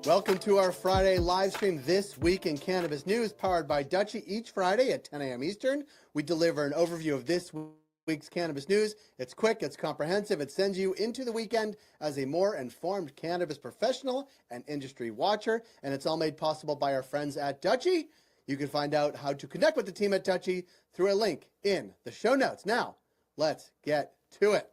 Welcome to our Friday live stream, This Week in Cannabis News, powered by Dutchie. Each Friday at 10 a.m. Eastern, we deliver an overview of this week's cannabis news. It's quick, it's comprehensive, it sends you into the weekend as a more informed cannabis professional and industry watcher, and it's all made possible by our friends at Dutchie. You can find out how to connect with the team at Dutchie through a link in the show notes. Now, let's get to it.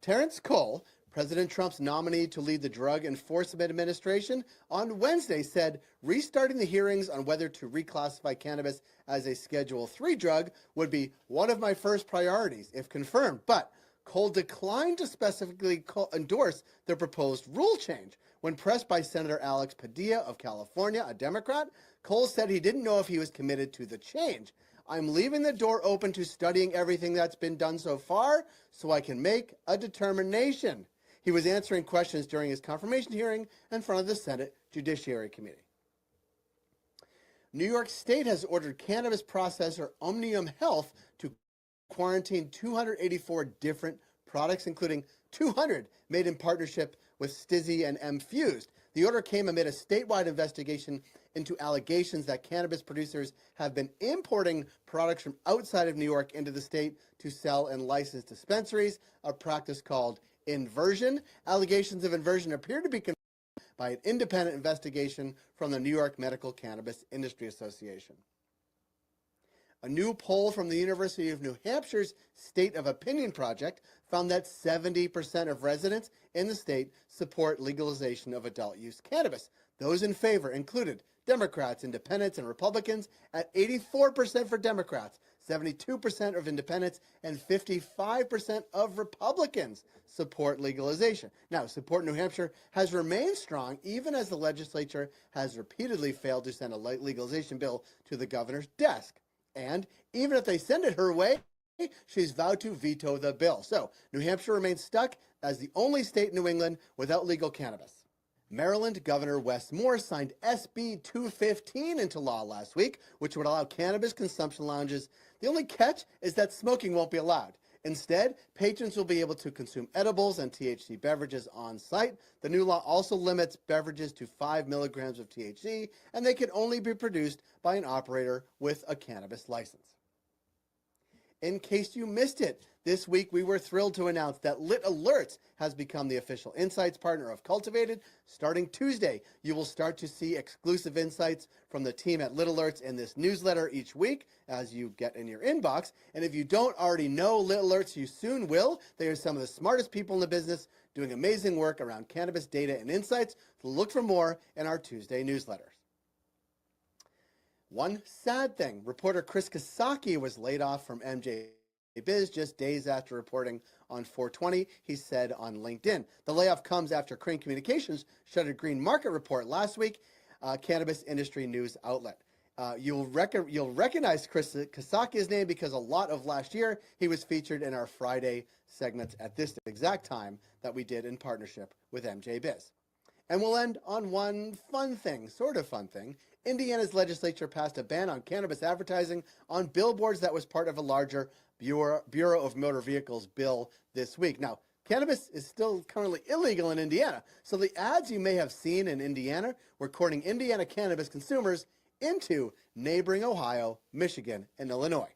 Terrence Cole, President Trump's nominee to lead the Drug Enforcement Administration, on Wednesday said restarting the hearings on whether to reclassify cannabis as a Schedule III drug would be one of my first priorities if confirmed. But Cole declined to specifically endorse the proposed rule change. When pressed by Senator Alex Padilla of California, a Democrat, Cole said he didn't know if he was committed to the change. I'm leaving the door open to studying everything that's been done so far so I can make a determination. He was answering questions during his confirmation hearing in front of the Senate Judiciary Committee. New York State has ordered cannabis processor Omnium Health to quarantine 284 different products, including 200 made in partnership with Stizzy and M-Fused. The order came amid a statewide investigation into allegations that cannabis producers have been importing products from outside of New York into the state to sell in licensed dispensaries, a practice called inversion. Allegations of inversion appear to be confirmed by an independent investigation from the New York Medical Cannabis Industry Association. A new poll from the University of New Hampshire's State of Opinion Project found that 70% of residents in the state support legalization of adult use cannabis. Those in favor included Democrats, Independents, and Republicans at 84% for Democrats, 72% of Independents, and 55% of Republicans support legalization. Now, support in New Hampshire has remained strong even as the legislature has repeatedly failed to send a legalization bill to the governor's desk. And even if they send it her way, she's vowed to veto the bill. So New Hampshire remains stuck as the only state in New England without legal cannabis. Maryland Governor Wes Moore signed SB 215 into law last week, which would allow cannabis consumption lounges. The only catch is that smoking won't be allowed. Instead, patrons will be able to consume edibles and THC beverages on site. The new law also limits beverages to 5 milligrams of THC, and they can only be produced by an operator with a cannabis license. In case you missed it, this week we were thrilled to announce that Lit Alerts has become the official insights partner of Cultivated. Starting Tuesday, you will start to see exclusive insights from the team at Lit Alerts in this newsletter each week as you get in your inbox. And if you don't already know Lit Alerts, you soon will. They are some of the smartest people in the business doing amazing work around cannabis data and insights. So look for more in our Tuesday newsletters. One sad thing, reporter Chris Kosaki was laid off from MJ Biz just days after reporting on 420, he said on LinkedIn. The layoff comes after Crane Communications shuttered Green Market Report last week, cannabis industry news outlet. You'll recognize Chris Kosaki's name because a lot of last year he was featured in our Friday segments at this exact time that we did in partnership with MJ Biz. And we'll end on one fun thing, sort of fun thing. Indiana's legislature passed a ban on cannabis advertising on billboards that was part of a larger Bureau of Motor Vehicles bill this week. Now, cannabis is still currently illegal in Indiana, so the ads you may have seen in Indiana were courting Indiana cannabis consumers into neighboring Ohio, Michigan, and Illinois.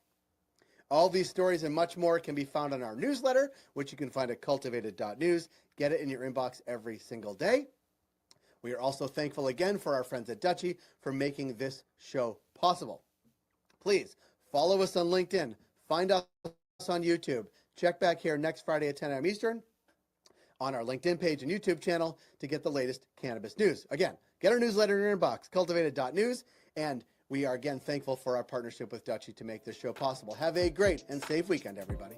All these stories and much more can be found on our newsletter, which you can find at cultivated.news. Get it in your inbox every single day. We are also thankful again for our friends at Dutchie for making this show possible. Please follow us on LinkedIn, find us on YouTube. Check back here next Friday at 10 a.m. Eastern on our LinkedIn page and YouTube channel to get the latest cannabis news. Again, get our newsletter in your inbox, cultivated.news, and we are again thankful for our partnership with Dutchie to make this show possible. Have a great and safe weekend, everybody.